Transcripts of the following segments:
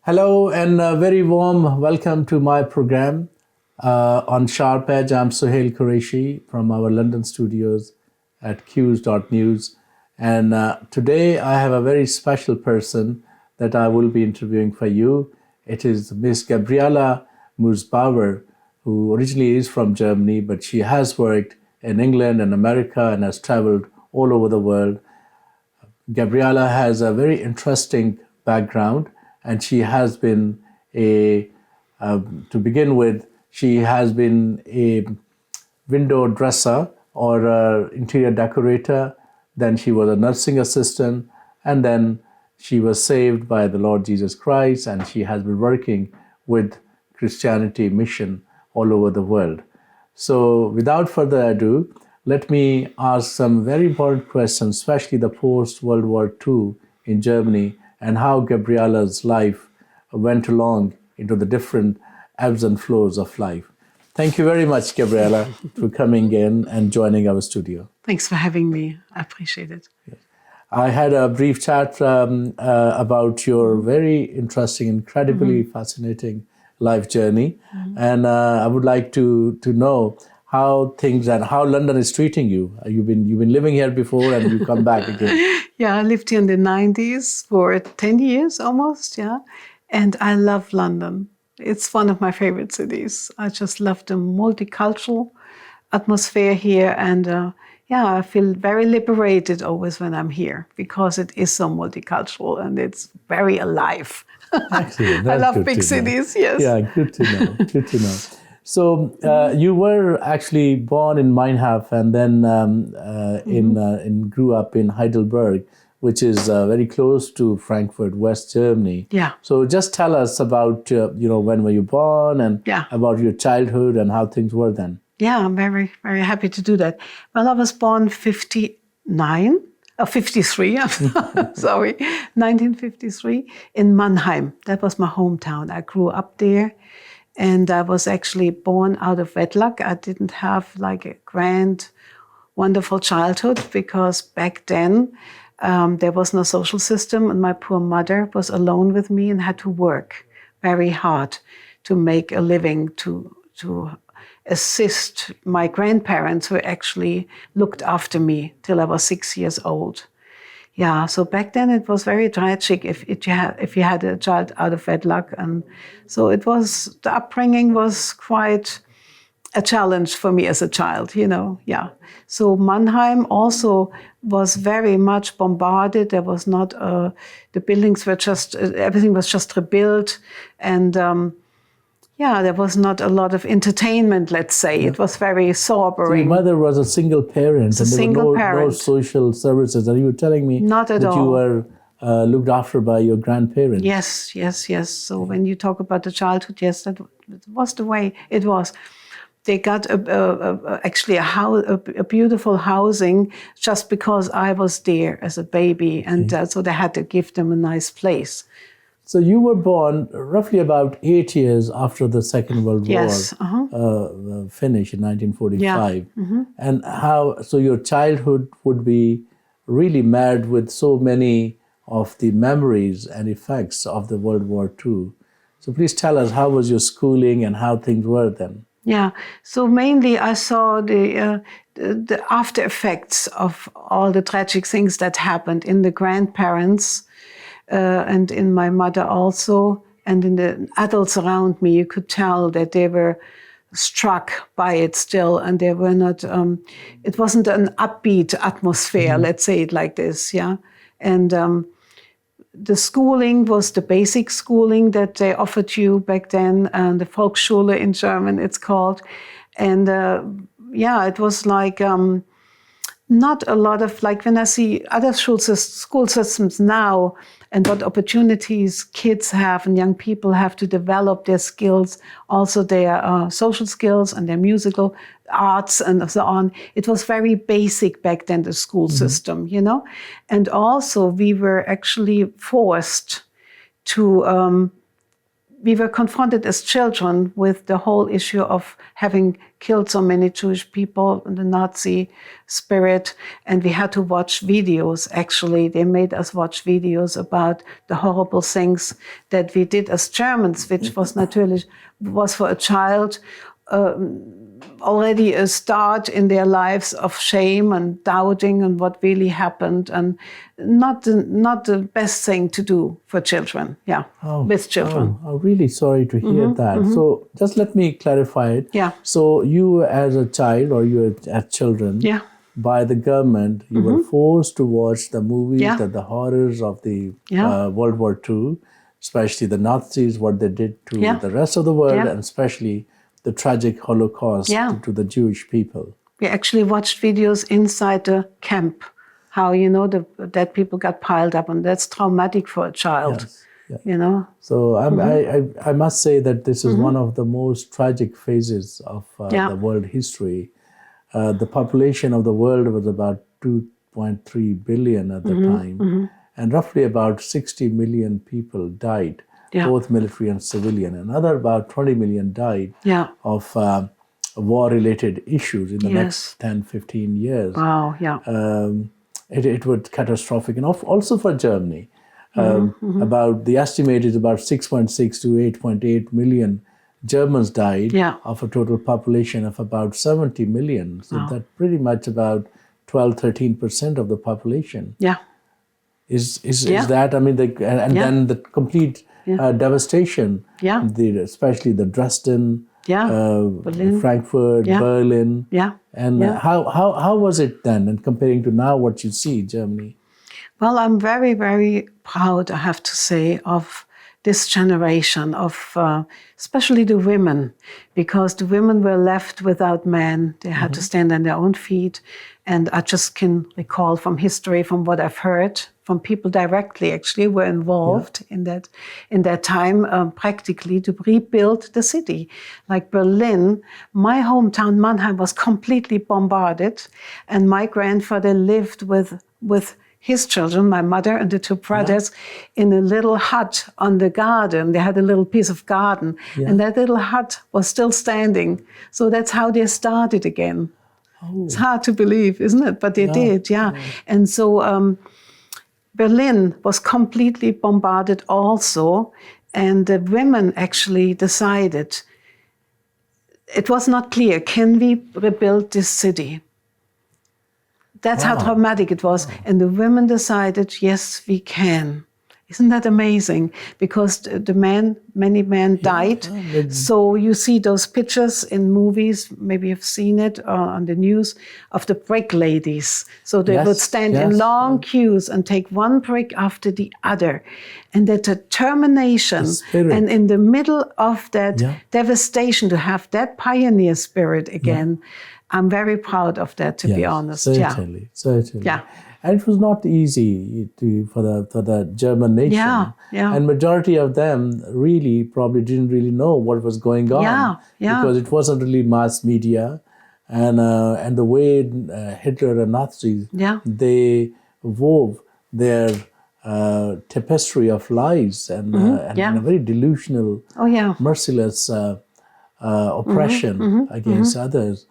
Hello and a very warm welcome to my program. On Sharp Edge, I'm Sohail Qureshi from our London studios at Quews.news. And today I have a very special person that I will be interviewing for you. It is Miss Gabriele Moosbauer, who originally is from Germany, but she has worked in England and America and has traveled all over the world. Gabriele has a very interesting background, and she has been to begin with, she has been a window dresser or an interior decorator. Then she was a nursing assistant, and then she was saved by the Lord Jesus Christ, and she has been working with Christianity mission all over the world. So without further ado, let me ask some very important questions, especially the post-World War II in Germany and how Gabriele's life went along into the different ebbs and flows of life. Thank you very much, Gabriele, for coming in and joining our studio. Thanks for having me. I appreciate it. Yes. I had a brief chat about your very interesting, incredibly fascinating life journey. And I would like to know how things and how London is treating you. You've been living here before and you come back again. Yeah, I lived here in the 90s for 10 years almost, yeah. And I love London. It's one of my favorite cities. I just love the multicultural atmosphere here. And I feel very liberated always when I'm here because it is so multicultural and it's very alive. Excellent. I love big cities, yes. Yeah, good to know. Good to know. So you were actually born in Meinhof and then grew up in Heidelberg, which is very close to Frankfurt, West Germany. Yeah. So just tell us about when were you born and about your childhood and how things were then. Yeah, I'm very, very happy to do that. Well, I was born 53, sorry, 1953 in Mannheim. That was my hometown. I grew up there. And I was actually born out of wedlock. I didn't have like a grand, wonderful childhood because back then there was no social system and my poor mother was alone with me and had to work very hard to make a living, to assist my grandparents who actually looked after me till I was 6 years old. Yeah, so back then it was very tragic if you had a child out of wedlock, and so the upbringing was quite a challenge for me as a child, Yeah, so Mannheim also was very much bombarded. There was not the buildings were everything was just rebuilt, and there was not a lot of entertainment, let's say. Yeah. It was very sobering. So your mother was a single parent, and there were no social services. And you were telling me not at that all. You were looked after by your grandparents. Yes. So when you talk about the childhood, yes, that was the way it was. They got actually a beautiful housing just because I was there as a baby, and so they had to give them a nice place. So you were born roughly about 8 years after the Second World War finished in 1945. Yeah. And so your childhood would be really marred with so many of the memories and effects of the World War II. So please tell us, how was your schooling and how things were then? Yeah, so mainly I saw the after effects of all the tragic things that happened in the grandparents, and in my mother also, and in the adults around me. You could tell that they were struck by it still, and they were not, it wasn't an upbeat atmosphere, let's say it like this, yeah. And the schooling was the basic schooling that they offered you back then, the Volksschule in German it's called. And it was like, not a lot of, like when I see other school systems now and what opportunities kids have and young people have to develop their skills, also their social skills and their musical arts and so on. It was very basic back then, the school system, And also we were actually forced to we were confronted as children with the whole issue of having killed so many Jewish people in the Nazi spirit. And we had to watch videos, actually. They made us watch videos about the horrible things that we did as Germans, which was natürlich, was for a child already a start in their lives of shame and doubting and what really happened, and not the best thing to do for children, with children. I'm really sorry to hear that. So just let me clarify it. Yeah. So you as a child, or you as children, by the government, you were forced to watch the movies, the horrors of the World War II, especially the Nazis, what they did to the rest of the world, and especially the tragic Holocaust to the Jewish people. We actually watched videos inside the camp, how, the dead people got piled up, and that's traumatic for a child, So I must say that this is one of the most tragic phases of the world history. The population of the world was about 2.3 billion at the time, and roughly about 60 million people died. Both military and civilian. Another about 20 million died of war-related issues in the next 10, 15 years. Wow, It was catastrophic. And also for Germany. About the estimate is about 6.6 to 8.8 million Germans died of a total population of about 70 million. So that's pretty much about 12, 13% of the population. Is that, I mean, then the complete devastation, especially the Dresden, Berlin. Frankfurt, Berlin. And how was it then, and comparing to now what you see, Germany? Well, I'm very, very proud, I have to say, of this generation of especially the women, because the women were left without men. They had to stand on their own feet. And I just can recall from history, from what I've heard, from people directly actually were involved in that time, practically to rebuild the city. Like Berlin, my hometown Mannheim was completely bombarded, and my grandfather lived with his children, my mother and the two brothers, in a little hut on the garden. They had a little piece of garden, and that little hut was still standing. So that's how they started again. It's hard to believe, isn't it? But they did, And so Berlin was completely bombarded also, and the women actually decided, it was not clear, can we rebuild this city? That's how traumatic it was. And the women decided, yes, we can. Isn't that amazing? Because many men died. So you see those pictures in movies, maybe you've seen it on the news, of the brick ladies. So they would stand in long queues and take one brick after the other. And that determination, and in the middle of that devastation, to have that pioneer spirit again, I'm very proud of that, to be honest. Certainly. And it was not easy for the German nation. And majority of them really probably didn't really know what was going on because it wasn't really mass media. And the way Hitler and Nazis, they wove their tapestry of lies and a very delusional, merciless oppression against others.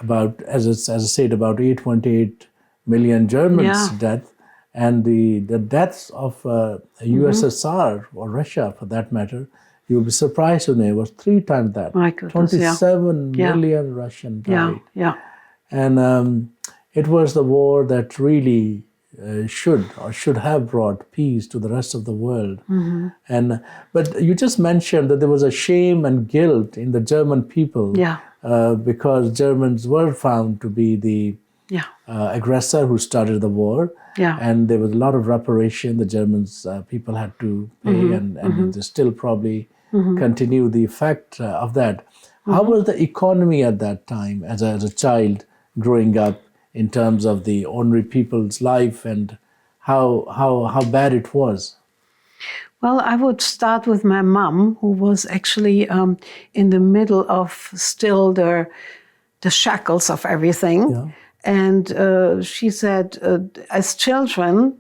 About, as I said, about 8.8 million Germans' death, and the deaths of USSR or Russia, for that matter, you'll be surprised to know, it was 3 times that. 27 million Russians died. And it was the war that really should have brought peace to the rest of the world. But you just mentioned that there was a shame and guilt in the German people because Germans were found to be the aggressor who started the war. And there was a lot of reparation the Germans people had to pay, and they still probably continue the effect of that. How was the economy at that time as a child growing up, in terms of the ordinary people's life, and how bad it was? Well, I would start with my mom, who was actually in the middle of still the shackles of everything. And she said, as children,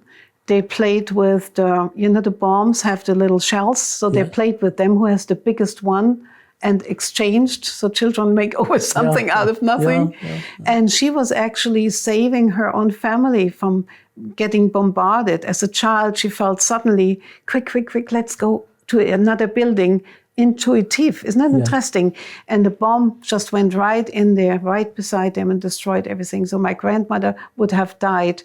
they played with the bombs have the little shells, so they played with them, who has the biggest one, and exchanged, so children make always something out of nothing. And she was actually saving her own family from getting bombarded. As a child, she felt suddenly, quick, let's go to another building. Intuitive, isn't that interesting? And the bomb just went right in there, right beside them, and destroyed everything. So my grandmother would have died.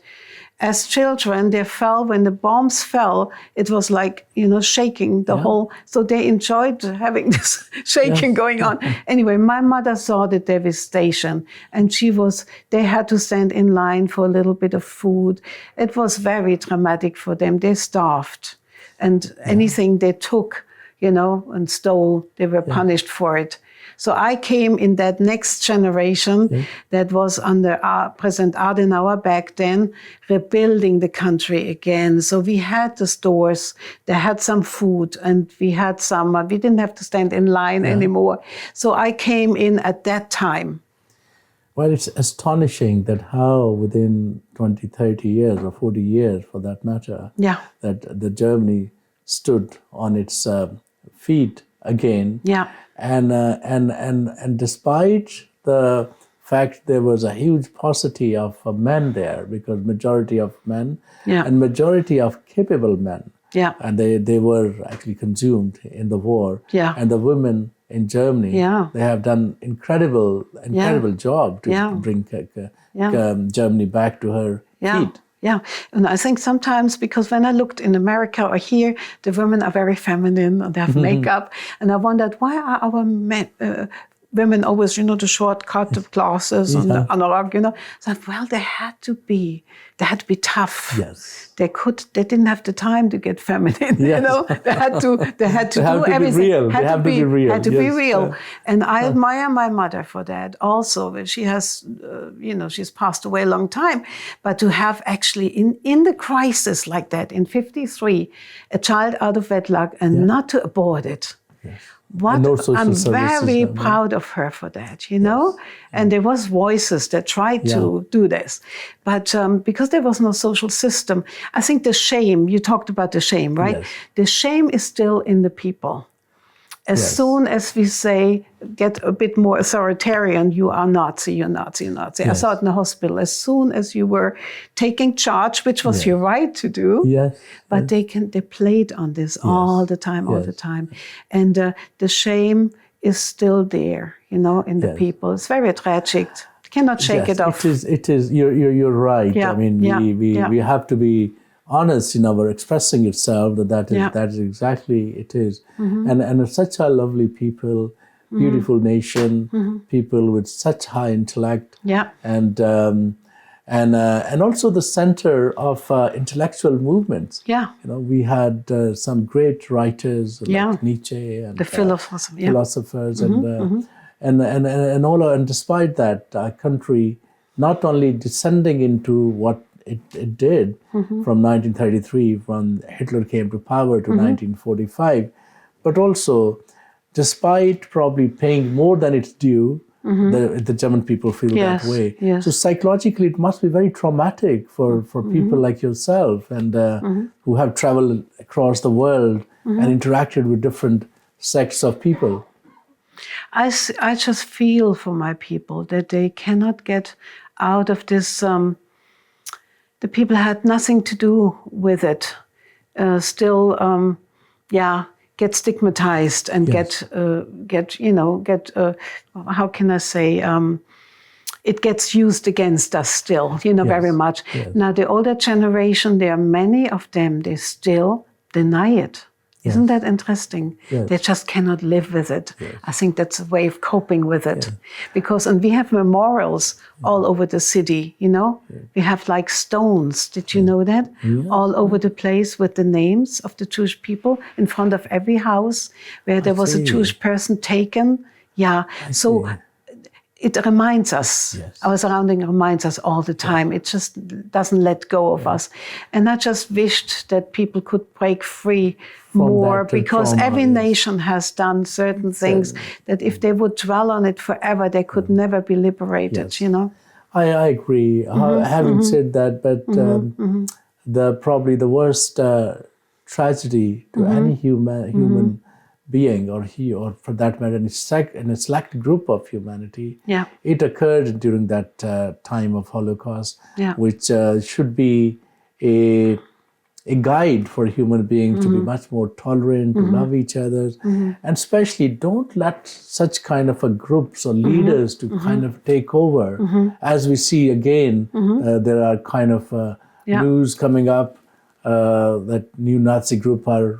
As children, they fell, when the bombs fell, it was like, shaking the whole, so they enjoyed having this shaking going on. Anyway, my mother saw the devastation, and they had to stand in line for a little bit of food. It was very traumatic for them. They starved, and anything they took, and stole, they were punished for it. So I came in that next generation that was under President Adenauer back then, rebuilding the country again. So we had the stores, they had some food, and we didn't have to stand in line anymore. So I came in at that time. Well, it's astonishing that how within 20, 30 years or 40 years for that matter, that the Germany stood on its feet again. And despite the fact there was a huge paucity of men there, because majority of men and majority of capable men, and they were actually consumed in the war. And the women in Germany, they have done incredible job to bring Germany back to her feet. Yeah, and I think sometimes, because when I looked in America or here, the women are very feminine and they have makeup, and I wondered, why are our women always, the short cut glasses and the anorak, So, well, they had to be tough. Yes. They didn't have the time to get feminine, They had to do everything. They have to be real. Had to be real. And I admire my mother for that also. She has, she's passed away a long time, but to have actually in the crisis like that, in 1953, a child out of wedlock and not to abort it. Yes. I'm very proud of her for that, And there was voices that tried to do this. But because there was no social system, I think the shame, you talked about the shame, right? Yes. The shame is still in the people. As soon as we say, get a bit more authoritarian, you are Nazi, you're Nazi, you're Nazi. I saw it in the hospital. As soon as you were taking charge, which was your right to do, but they played on this all the time. And the shame is still there, in the people. It's very tragic. Cannot shake it off. It is. You're right. I mean, we have to be honest in our expressing itself, that is exactly it is. And such a lovely people, beautiful nation, people with such high intellect, and also the center of intellectual movements. We had some great writers like Nietzsche and the philosophers, and despite that, our country not only descending into what it did from 1933, when Hitler came to power, to 1945, but also, despite probably paying more than its due, the German people feel that way. So psychologically, it must be very traumatic for people like yourself, and who have traveled across the world and interacted with different sects of people. I just feel for my people that they cannot get out of this. The people had nothing to do with it. Still, get stigmatized and get how can I say? It gets used against us still, very much. Now, the older generation, there are many of them, they still deny it. Isn't that interesting? They just cannot live with it. I think that's a way of coping with it. And we have memorials all over the city, We have like stones, did you know that? All over the place with the names of the Jewish people in front of every house where there was a Jewish person taken. It reminds us, our surrounding reminds us all the time. It just doesn't let go of us. And I just wished that people could break free more, because every nation has done certain things that if they would dwell on it forever, they could never be liberated, I agree. Having said that, but probably the worst tragedy to any human being, or for that matter, in a select group of humanity. Yeah. It occurred during that time of Holocaust, Yeah. which should be a guide for human beings to be much more tolerant, to love each other, and especially don't let such kind of a groups or leaders to kind of take over. As we see again, there are kind of news coming up that new Nazi group are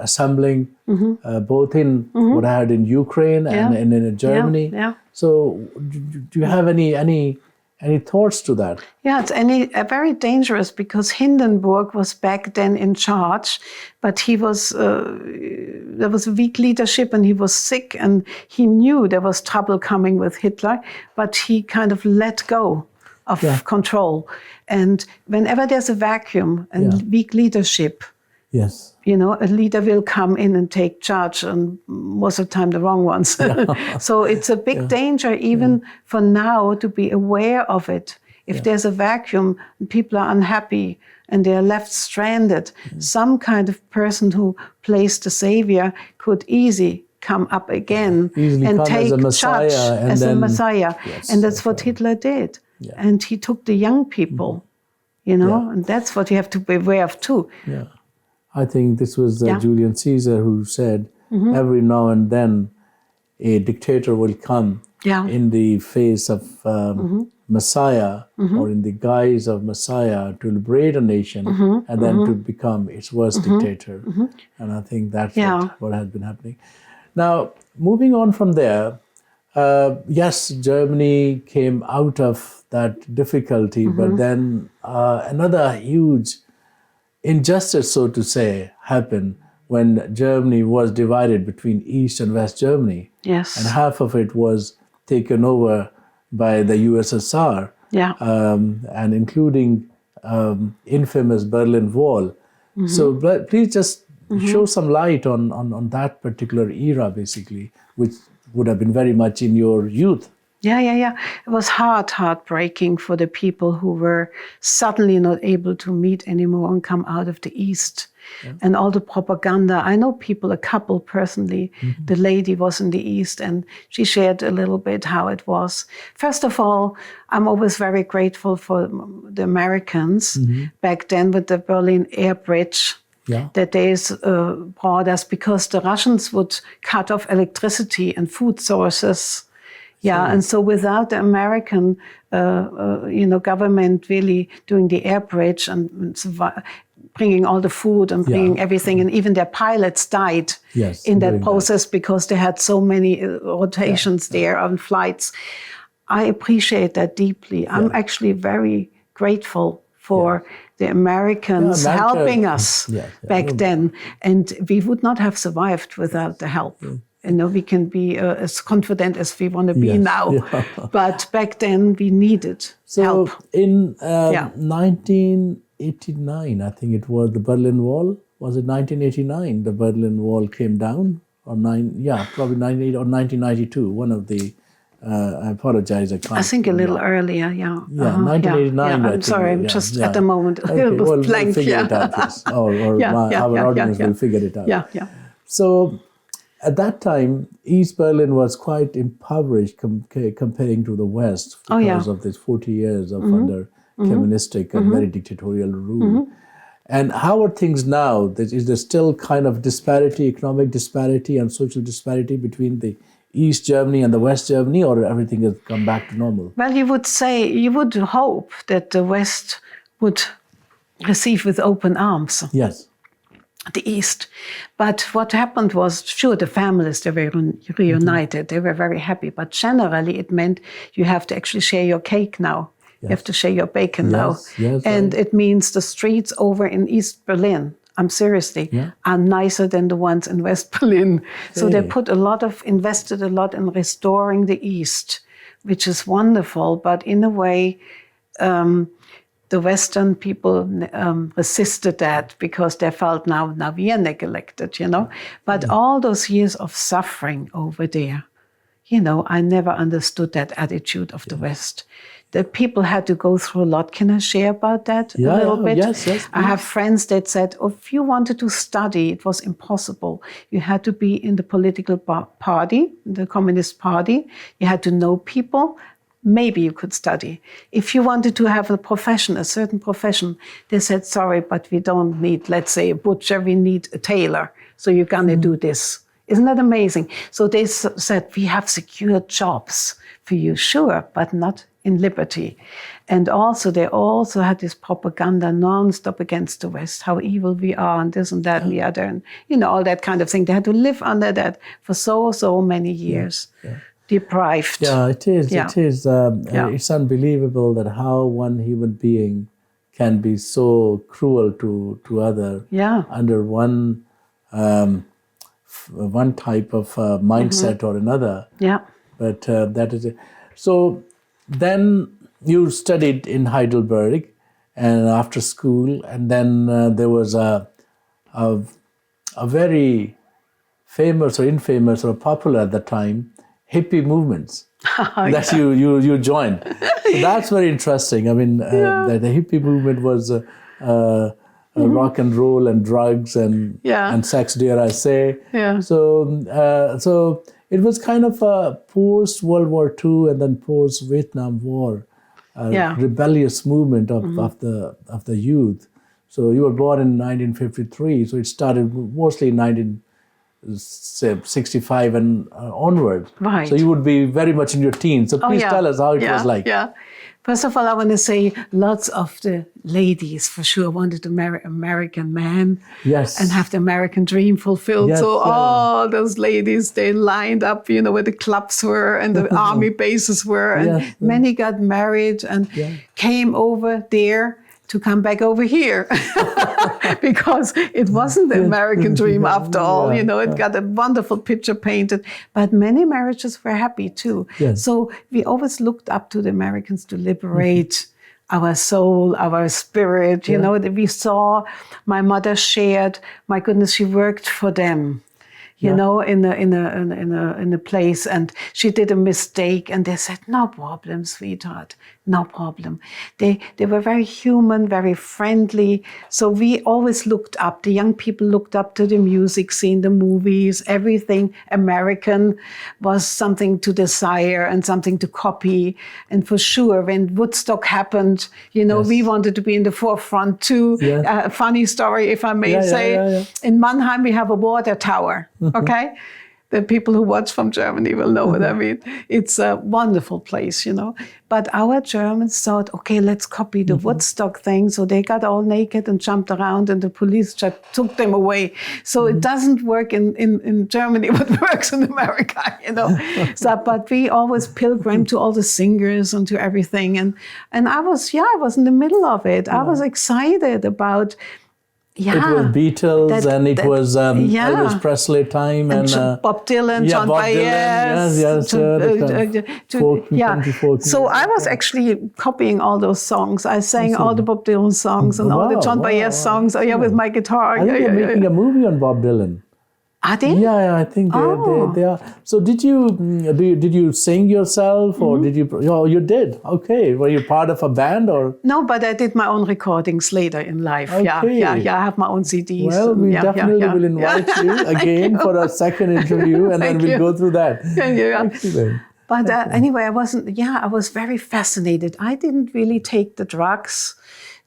assembling, both in what I heard in Ukraine and in Germany. Yeah. So, do you have any thoughts to that? Yeah, it's very dangerous, because Hindenburg was back then in charge, but he was there was a weak leadership, and he was sick, and he knew there was trouble coming with Hitler, but he kind of let go of control. And whenever there's a vacuum and weak leadership, yes, you know, a leader will come in and take charge, and most of the time the wrong ones. So it's a big danger, even for now, to be aware of it. If there's a vacuum and people are unhappy and they're left stranded, some kind of person who plays the savior could easily come up again and take charge as a messiah. Yes, and that's what Hitler did. Yeah. And he took the young people, you know, and that's what you have to be aware of too. Yeah. I think this was Julius Caesar who said, every now and then a dictator will come in the face of Messiah or in the guise of Messiah to liberate a nation and then to become its worst dictator. And I think that's what has been happening. Now, moving on from there, yes, Germany came out of that difficulty, but then another huge injustice, so to say, happened when Germany was divided between East and West Germany. Yes. And half of it was taken over by the USSR, and including infamous Berlin Wall. So please just show some light on that particular era, basically, which would have been very much in your youth. Yeah. It was heartbreaking for the people who were suddenly not able to meet anymore and come out of the East. And all the propaganda. I know people, a couple personally. The lady was in the East, and she shared a little bit how it was. First of all, I'm always very grateful for the Americans back then with the Berlin Air Bridge. That they brought us, because the Russians would cut off electricity and food sources. And so without the American, government really doing the air bridge and bringing all the food and bringing everything, and even their pilots died in that process because they had so many rotations there on flights. I appreciate that deeply. I'm actually very grateful for the Americans helping us back then. And we would not have survived without the help. You know, we can be as confident as we want to be now. But back then we needed help. So in 1989, I think it was, the Berlin Wall. Was it 1989 the Berlin Wall came down? Or probably 1988 or 1992, one of the... I apologize, I can't... I think a little earlier, 1989. I'm sorry, I'm just at the moment a little blank. We'll figure it out, yes. Or our audience will figure it out. So at that time, East Berlin was quite impoverished comparing to the West because of this 40 years of under communistic and very dictatorial rule. And how are things now? Is there still kind of disparity, economic disparity and social disparity between the East Germany and the West Germany, or everything has come back to normal? Well, you would hope that the West would receive with open arms. Yes. The East. But what happened was, sure, the families, they were reunited, they were very happy, but generally it meant you have to actually share your cake now. You have to share your bacon now. And it means the streets over in East Berlin, are nicer than the ones in West Berlin. So they invested a lot in restoring the East, which is wonderful. But in a way, the Western people resisted that because they felt now we are neglected, you know. But all those years of suffering over there, I never understood that attitude of the West. The people had to go through a lot. Can I share about that a little bit? Yes, I have friends that said, if you wanted to study, it was impossible. You had to be in the political party, the Communist Party. You had to know people. Maybe you could study. If you wanted to have a profession, a certain profession, they said, sorry, but we don't need, let's say, a butcher, we need a tailor. So you're going to do this. Isn't that amazing? So they said, we have secured jobs for you, sure, but not in liberty. And also, they also had this propaganda non-stop against the West, how evil we are, and this and that and the other, and all that kind of thing. They had to live under that for so many years. Deprived. Yeah, it is. It is. It's unbelievable that how one human being can be so cruel to other under one type of mindset or another. Yeah. But that is it. So then you studied in Heidelberg, and after school, and then there was a very famous or infamous or popular at the time hippie movements that you joined. So that's very interesting. I mean, the hippie movement was rock and roll and drugs and sex, dare I say. Yeah. So it was kind of a post World War II and then post Vietnam War rebellious movement of the youth. So you were born in 1953. So it started mostly in 1965 and onward. Right. So you would be very much in your teens. So please tell us how it was like. Yeah. First of all, I want to say lots of the ladies for sure wanted to marry American man. Yes. And have the American dream fulfilled. Yes, so all those ladies, they lined up, where the clubs were and the army bases were. And many got married and came over there to come back over here because it wasn't the American dream after all. It got a wonderful picture painted, but many marriages were happy too. Yes. So we always looked up to the Americans to liberate our soul, our spirit. That we saw. My mother shared. My goodness, she worked for them. In a place, and she did a mistake, and they said, "No problem, sweetheart, no problem." They were very human, very friendly. So we always looked up. The young people looked up to the music scene, the movies, everything American was something to desire and something to copy. And for sure, when Woodstock happened, we wanted to be in the forefront too. A funny story, if I may say. In Mannheim, we have a water tower. Okay? The people who watch from Germany will know what I mean. It's a wonderful place, But our Germans thought, okay, let's copy the Woodstock thing. So they got all naked and jumped around and the police just took them away. So it doesn't work in Germany, but works in America, But we always pilgrim to all the singers and to everything. And I was in the middle of it. I was excited about it was Beatles and it was Elvis Presley time and Bob Dylan, John Baez. So I was actually copying all those songs. I sang all the Bob Dylan songs and all the John Baez songs. With my guitar. I think they're making a movie on Bob Dylan. Are they? Yeah, I think they are. So did you sing yourself or did you? Oh, you did. Okay. Were you part of a band or? No, but I did my own recordings later in life. Okay. Yeah. I have my own CDs. Well, we definitely will invite you again for a second interview, and then we'll go through that. Thank you. Excellent. But anyway, I was very fascinated. I didn't really take the drugs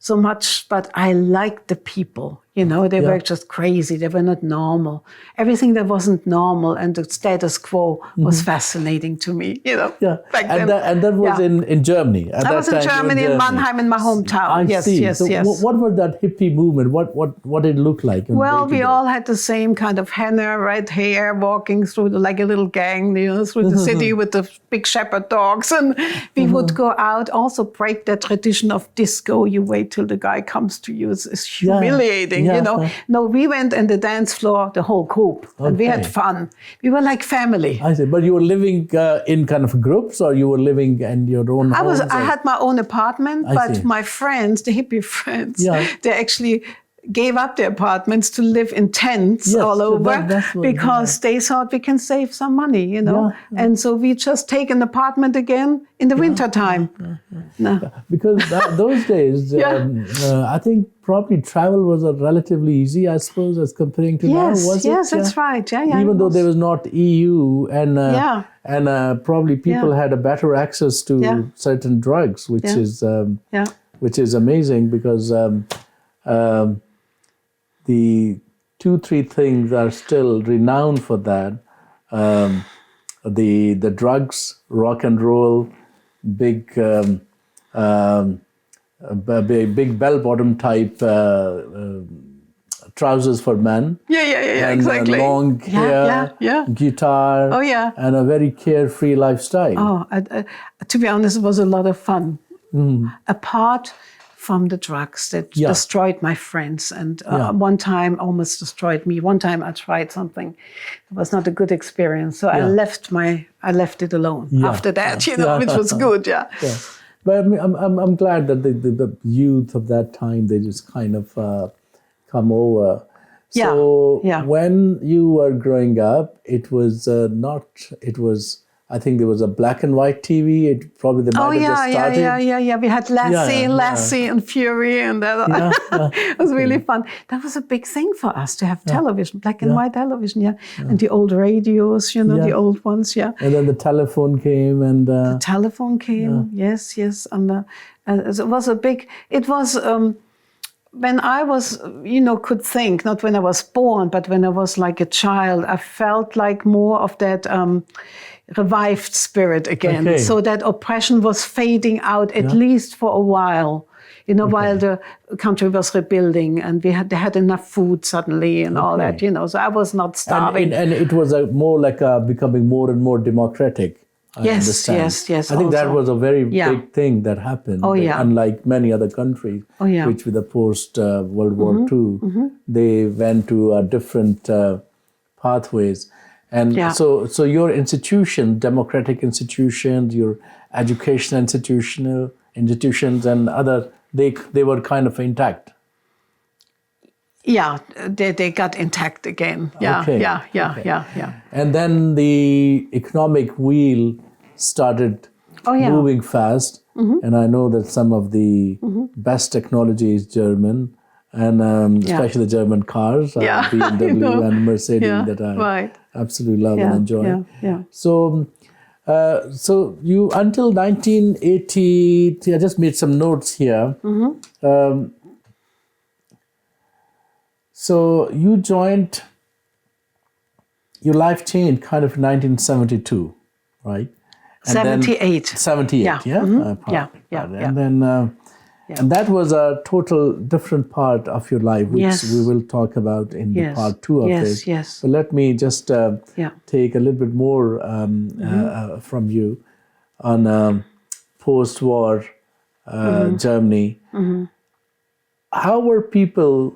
so much, but I liked the people. They were just crazy. They were not normal. Everything that wasn't normal and the status quo was fascinating to me, back then. And that was in Germany. I was in Germany, in Mannheim, in my hometown. I see. Yes. What was that hippie movement? What did it look like? Well, we all had the same kind of henna, red hair, walking through like a little gang, through the city with the big shepherd dogs. And we would go out, also break that tradition of disco. You wait till the guy comes to you. It's humiliating. No, we went on the dance floor, the whole group, and we had fun. We were like family. I see. But you were living in kind of groups, or you were living in your own homes? I had my own apartment, but my friends, the hippie friends, they actually gave up their apartments to live in tents Yes, all so over because they thought we can save some money, you know. And so we just take an apartment again in the winter time. No. Because those days, I think probably travel was a relatively easy, I suppose, as comparing to now. Was it? Yes, that's right. Yeah, Even though there was not EU and probably people had a better access to certain drugs, which is amazing because the 2-3 things are still renowned for that. The drugs, rock and roll, big bell-bottom type trousers for men. Yeah, and exactly. Long hair, guitar, and a very carefree lifestyle. To be honest, it was a lot of fun. Apart from the drugs that destroyed my friends, and one time almost destroyed me. One time I tried something, it was not a good experience, so I left it alone after that, you know, which was good. But I'm glad that the youth of that time, they just kind of come over. So when you were growing up, it was I think there was a black and white TV. It probably they might have just started. We had Lassie and Fury, and that. It was really fun. That was a big thing for us to have television, black and white television, and the old radios, you know, the old ones, And then the telephone came, and the telephone came. Yes, and it was a big. It was. When I was, you know, could think, not when I was born, but when I was like a child, I felt like more of that revived spirit again. Okay. So that oppression was fading out, at least for a while, you know, while the country was rebuilding and they had enough food suddenly and all that, you know. So I was not starving. And it was more like becoming more and more democratic. Yes. I think that was a very big thing that happened. Unlike many other countries, which with the post World War II, they went to different pathways. And so your institution, democratic institutions, your educational institutions and other, they were kind of intact. Yeah, they got intact again. Yeah. And then the economic wheel started moving fast. And I know that some of the best technology is German, and especially the German cars, BMW and Mercedes that I absolutely love and enjoy. So you until 1980, I just made some notes here. So you joined, your life changed kind of in 1972, right? And 78. 78, And then, and that was a total different part of your life, which we will talk about in the part 2 of this. But let me just take a little bit more from you on post-war Germany. How people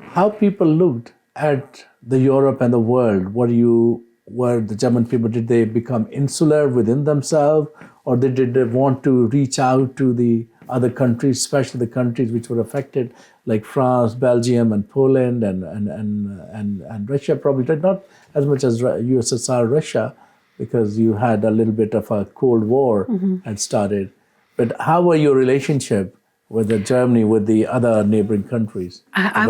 looked at the Europe and the world? Were the German people, did they become insular within themselves, or did they want to reach out to the other countries, especially the countries which were affected, like France, Belgium, and Poland, and Russia? Probably not as much as USSR, Russia, because you had a little bit of a Cold War had started. But how were your relationship with Germany, with the other neighboring countries? I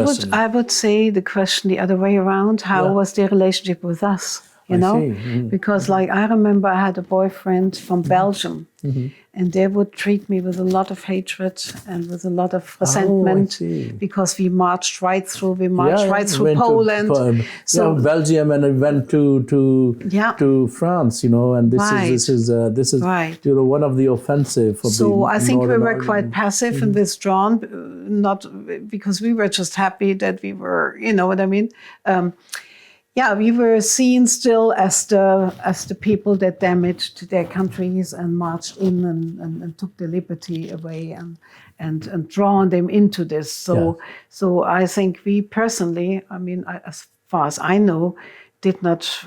would say the question the other way around. How was their relationship with us? You know, because like I remember I had a boyfriend from Belgium, and they would treat me with a lot of hatred and with a lot of resentment because we marched right through. We marched right through Poland. So Belgium, and I went to France. You know, and this is you know, one of the offensive. So I think we were quite passive and withdrawn, not because we were just happy that we were. You know what I mean? We were seen still as the people that damaged their countries and marched in and took their liberty away and drawn them into this. So I think we personally, I mean, as far as I know, did not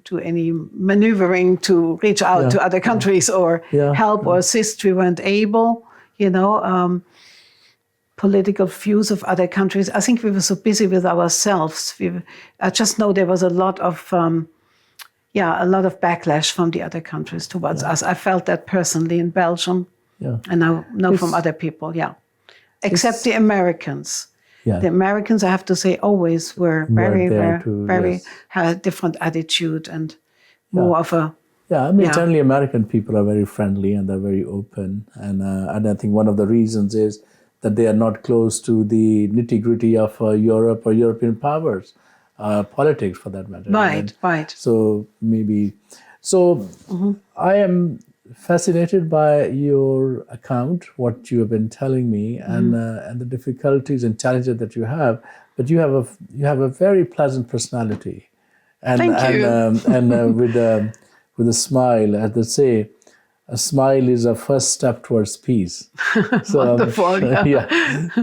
do any maneuvering to reach out to other countries or help or assist. We weren't able, you know. political views of other countries. I think we were so busy with ourselves. I just know there was a lot of backlash from the other countries towards us. I felt that personally in Belgium, and I know from other people. Except the Americans. The Americans, I have to say, always were had a different attitude and more of a. Generally American people are very friendly and they're very open, and I think one of the reasons is that they are not close to the nitty-gritty of Europe or European powers, politics for that matter. Right. So maybe, I am fascinated by your account, what you have been telling me, and the difficulties and challenges that you have. But you have a very pleasant personality, and Thank you. With a smile, as they say, a smile is a first step towards peace. So, wonderful.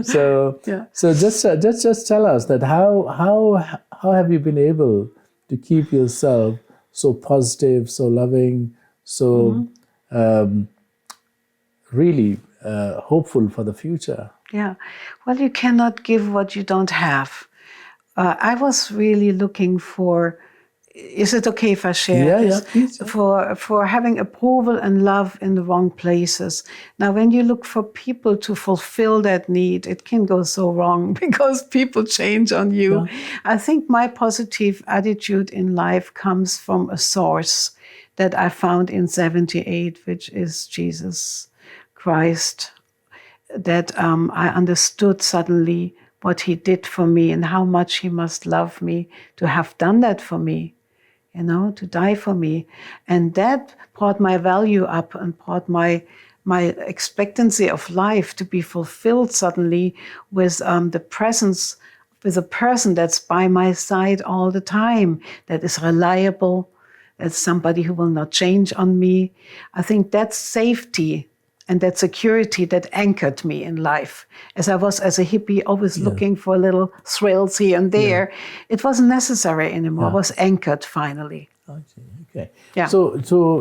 So just tell us that how have you been able to keep yourself so positive, so loving, so really hopeful for the future? Yeah. Well, you cannot give what you don't have. I was really looking for. Is it okay if I share this? Please. For having approval and love in the wrong places. Now, when you look for people to fulfill that need, it can go so wrong because people change on you. I think my positive attitude in life comes from a source that I found in 78, which is Jesus Christ, that I understood suddenly what he did for me and how much he must love me to have done that for me. To die for me. And that brought my value up and brought my expectancy of life to be fulfilled suddenly with the presence, with a person that's by my side all the time, that is reliable, that's somebody who will not change on me. I think that's safety and that security that anchored me in life. As I was, as a hippie, always looking for little thrills here and there, it wasn't necessary anymore. I was anchored finally. Okay. Yeah. So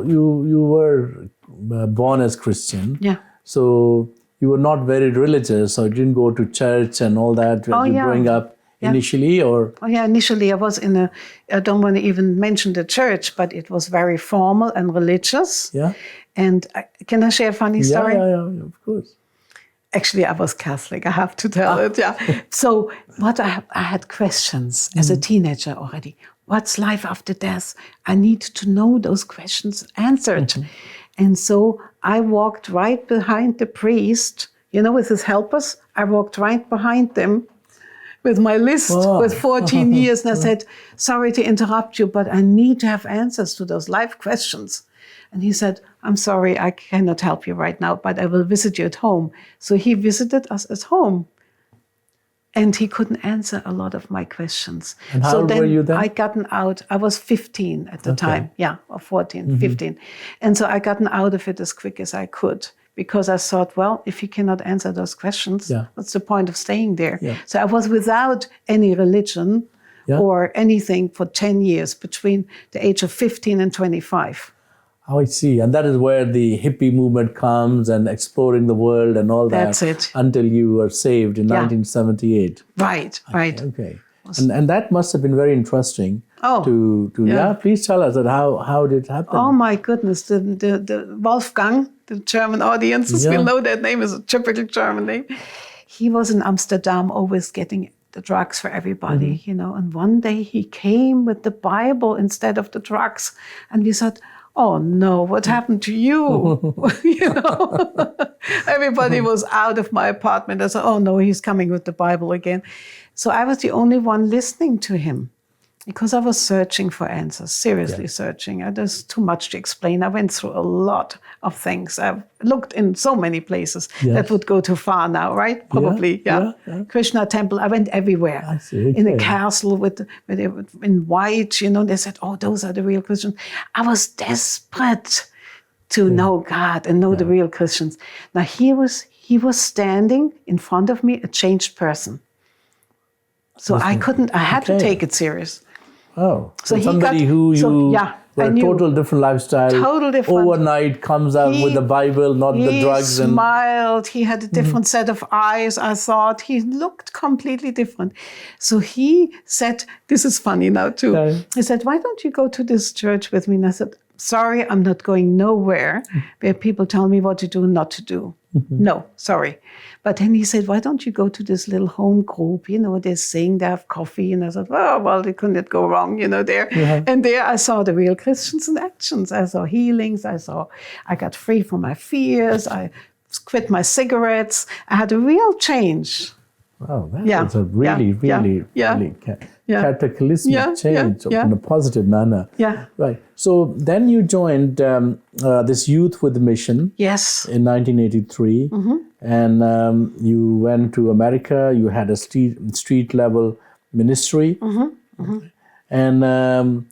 you were born as Christian. Yeah. So you were not very religious, so you didn't go to church and all that when you were growing up initially, or? Oh yeah, initially I was in I don't want to even mention the church, but it was very formal and religious. Yeah. And can I share a funny story? Yeah, of course. Actually, I was Catholic, I have to tell it, So I had questions as a teenager already. What's life after death? I need to know those questions answered. And so I walked right behind the priest, with his helpers. I walked right behind them with my list with 14 years. And I said, sorry to interrupt you, but I need to have answers to those life questions. And he said, I'm sorry, I cannot help you right now, but I will visit you at home. So he visited us at home. And he couldn't answer a lot of my questions. And how old were you then? I gotten out. I was 15 at the time. Or 14, 15. And so I gotten out of it as quick as I could. Because I thought, well, if you cannot answer those questions, what's the point of staying there? So I was without any religion or anything for 10 years between the age of 15 and 25. Oh, I see. And that is where the hippie movement comes and exploring the world and all that. That's it. Until you were saved in 1978. Right. Okay. And that must have been very interesting. Please tell us that how did it happen? Oh my goodness, the Wolfgang, the German audiences will know that name is a typical German name. He was in Amsterdam always getting the drugs for everybody, and one day he came with the Bible instead of the drugs. And we thought, oh no, what happened to you? Everybody was out of my apartment. I said, oh no, he's coming with the Bible again. So I was the only one listening to him because I was searching for answers, seriously searching. There's too much to explain. I went through a lot of things. I've looked in so many places that would go too far now, right? Probably, Krishna temple, I went everywhere. I see. In a castle in white, they said, oh, those are the real Christians. I was desperate to know God and know the real Christians. Now he was standing in front of me, a changed person. So I had to take it serious. Oh, so somebody who you a total different lifestyle. Total different. Overnight comes out with the Bible, not the drugs. He smiled. He had a different set of eyes, I thought. He looked completely different. So he said, this is funny now too. Okay. He said, why don't you go to this church with me? And I said, sorry, I'm not going nowhere where people tell me what to do and not to do. No, sorry. But then he said, why don't you go to this little home group? You know, they sing, they have coffee. And I thought, oh, well, they couldn't go wrong, you know, there. Yeah. And there I saw the real Christians in actions. I saw healings. I got free from my fears. I quit my cigarettes. I had a real change. Wow, that was a really cataclysmic change in a positive manner. Yeah. Right. So then you joined this Youth with a Mission. Yes. In 1983. And you went to America. You had a street level ministry. And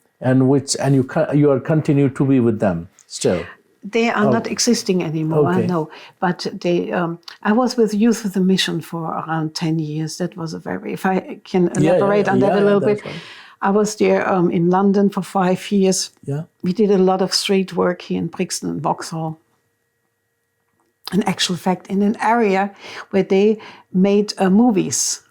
you are continued to be with them still. They are not existing anymore, Okay. I know. But they, I was with Youth with a Mission for around 10 years. That was a very, if I can elaborate on that a little bit. Right. I was there in London for 5 years. Yeah. We did a lot of street work here in Brixton and Vauxhall. In actual fact, in an area where they made movies,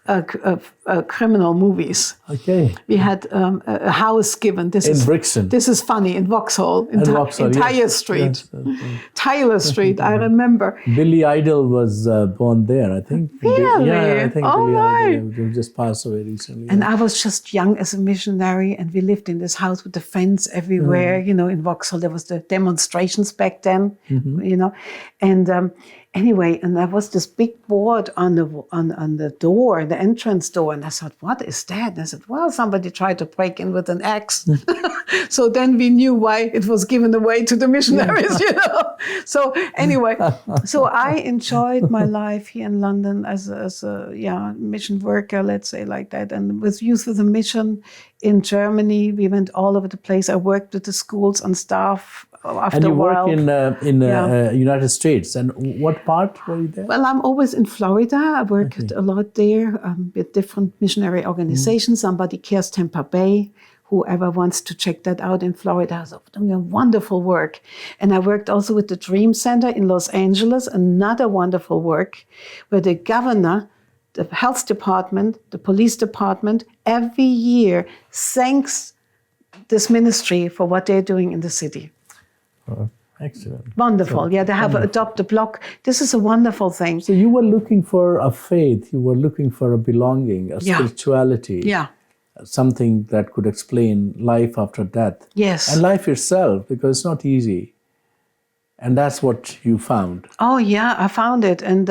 criminal movies. Okay. We had a house given. In Brixton. This is funny, in Vauxhall, in Tyler Street. Yes. Tyler Street, I remember. Billy Idol was born there, I think. Really? Yeah, I think Oh, Billy right. Idol just passed away recently. And I was just young as a missionary, and we lived in this house with the fence everywhere. You know, in Vauxhall, there was the demonstrations back then, you know. And anyway, and there was this big board on the door, the entrance door. And I thought, what is that? And I said, well, somebody tried to break in with an axe. So then we knew why it was given away to the missionaries, you know. So anyway, so I enjoyed my life here in London as a mission worker, let's say like that. And with Youth with a Mission in Germany, we went all over the place. I worked with the schools and staff. After and you a while. work in United States. And what part were you there? Well, I'm always in Florida. I worked a lot there with different missionary organizations. Somebody Cares Tampa Bay. Whoever wants to check that out in Florida is doing a wonderful work. And I worked also with the Dream Center in Los Angeles, another wonderful work where the governor, the health department, the police department, every year thanks this ministry for what they're doing in the city. Oh, excellent. Wonderful. They have Adopt a Block. This is a wonderful thing. So you were looking for a faith, you were looking for a belonging, a spirituality. Yeah. Something that could explain life after death. Yes. And life itself, because it's not easy. And that's what you found. Oh yeah, I found it, and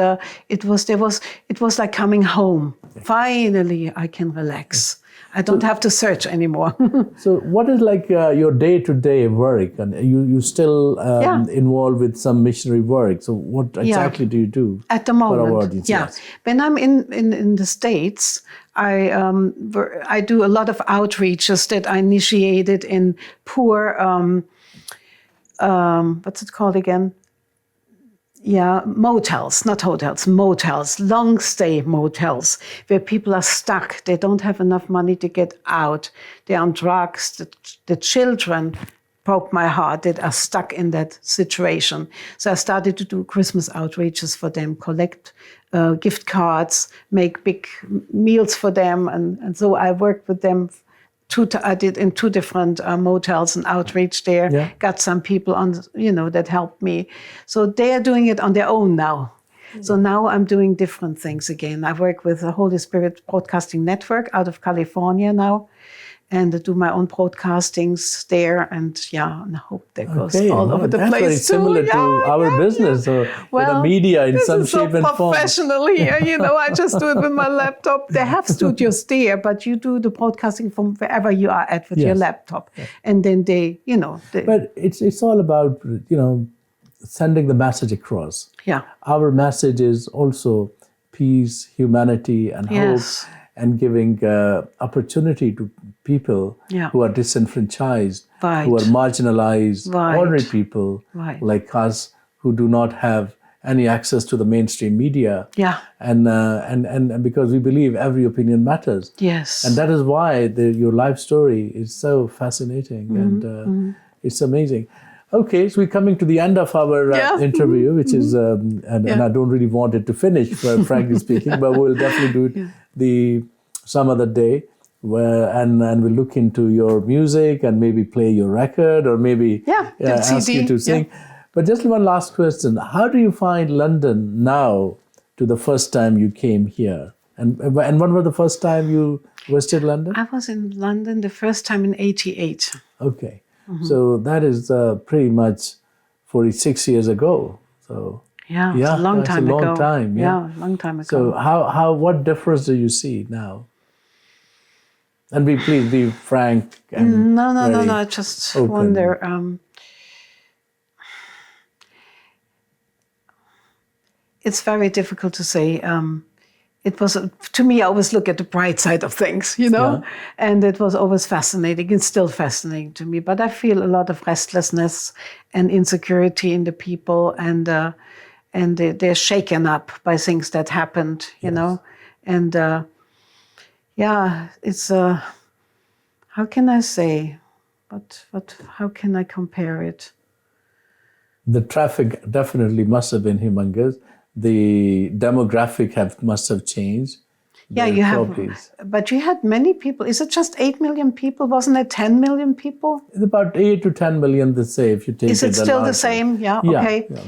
it was like coming home. Finally, I can relax. I don't have to search anymore. So what is like your day-to-day work? And you still involved with some missionary work. So what exactly do you do? At the moment, for our audience? Yes. When I'm in the States, I do a lot of outreaches that I initiated in poor, what's it called again? Yeah, motels, not hotels, motels, long stay motels, where people are stuck. They don't have enough money to get out. They're on drugs. The children broke my heart that are stuck in that situation. So I started to do Christmas outreaches for them, collect gift cards, make big meals for them. And so I worked with them. I did in 2 different motels and outreach there. Yeah. Got some people on, that helped me. So they are doing it on their own now. Mm-hmm. So now I'm doing different things again. I work with the Holy Spirit Broadcasting Network out of California now. And I do my own broadcastings there, and I hope that goes all over the place. That's very similar to our business, or the media in some shape and form. Professional here, I just do it with my laptop. They have studios there, but you do the broadcasting from wherever you are at with your laptop, and then they. But it's all about sending the message across. Yeah, our message is also peace, humanity, and hope. And giving opportunity to people who are disenfranchised, who are marginalized, ordinary people like us who do not have any access to the mainstream media. Yeah. And because we believe every opinion matters. Yes. And that is why your life story is so fascinating. And It's amazing. Okay, so we're coming to the end of our interview, which is, and I don't really want it to finish, frankly speaking, but we'll definitely do it some other day, and we'll look into your music and maybe play your record or maybe ask you to sing. But just one last question: how do you find London now to the first time you came here? And when was the first time you visited London? I was in London the first time in '88. Okay. So that is pretty much 46 years ago. So it's a long time ago. Long time. Yeah, long time ago. So what difference do you see now? And please be frank. And no. I just wonder. It's very difficult to say. It was, to me, I always look at the bright side of things, and it was always fascinating. It's still fascinating to me, but I feel a lot of restlessness and insecurity in the people, and they're shaken up by things that happened, and it's how can I say, but how can I compare it? The traffic definitely must have been humongous. The demographic must have changed. Yeah, you have, but you had many people. Is it just 8 million people? Wasn't it 10 million people? It's about 8 to 10 million, they say, if you take it. Is it still the same? Yeah, okay. Yeah.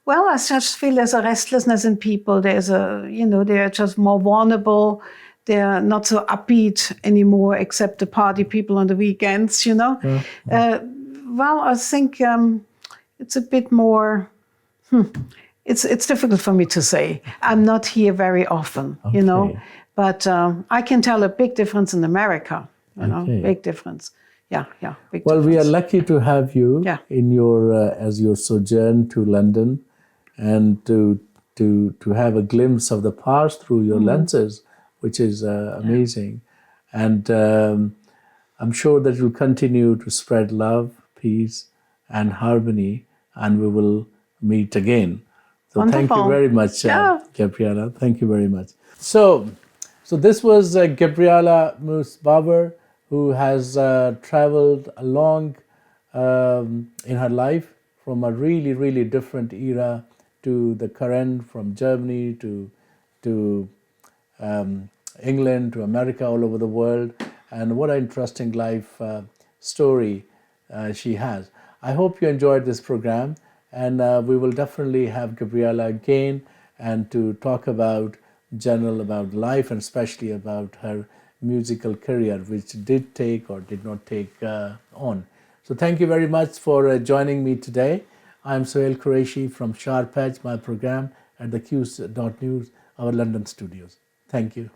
Well, I just feel there's a restlessness in people. There's they're just more vulnerable. They're not so upbeat anymore, except the party people on the weekends, Well, I think it's a bit more... It's difficult for me to say. I'm not here very often, but I can tell a big difference in America, big difference. Big difference. Well, we are lucky to have you in your as your sojourn to London, and to have a glimpse of the past through your lenses, which is amazing. And I'm sure that you'll continue to spread love, peace, and harmony, and we will meet again. So Wonderful. Thank you very much, Gabriele. Thank you very much. So this was Gabriele Moosbauer, who has traveled along in her life from a really, really different era to the current, from Germany to England to America, all over the world. And what an interesting life story she has. I hope you enjoyed this program. And we will definitely have Gabriele again, and to talk about life, and especially about her musical career, which did take or did not take on. So thank you very much for joining me today. I'm Sohail Qureshi from Sharp Edge, my program at the Quews.News, our London studios. Thank you.